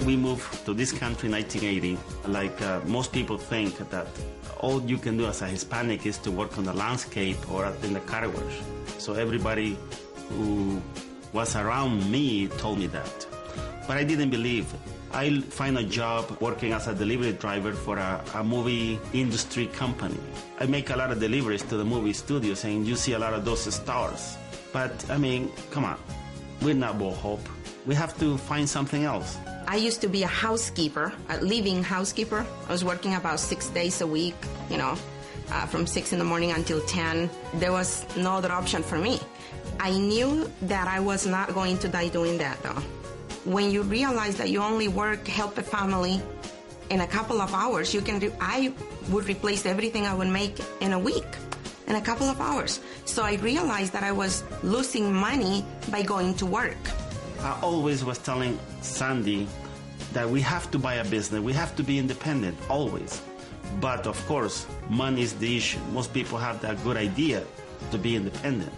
We moved to this country in 1980. Like most people think that all you can do as a Hispanic is to work on the landscape or in the car wash. So everybody who was around me told me that. But I didn't believe. I find a job working as a delivery driver for a movie industry company. I make a lot of deliveries to the movie studios, and you see a lot of those stars. But, I mean, come on. We're not Bohope. We have to find something else. I used to be a housekeeper, a living housekeeper. I was working about 6 days a week, from 6 in the morning until 10. There was no other option for me. I knew that I was not going to die doing that, though. When you realize that you only help a family in a couple of hours, I would replace everything I would make in a week, in a couple of hours. So I realized that I was losing money by going to work. I always was telling Sandy that we have to buy a business. We have to be independent, always. But, of course, money is the issue. Most people have that good idea to be independent.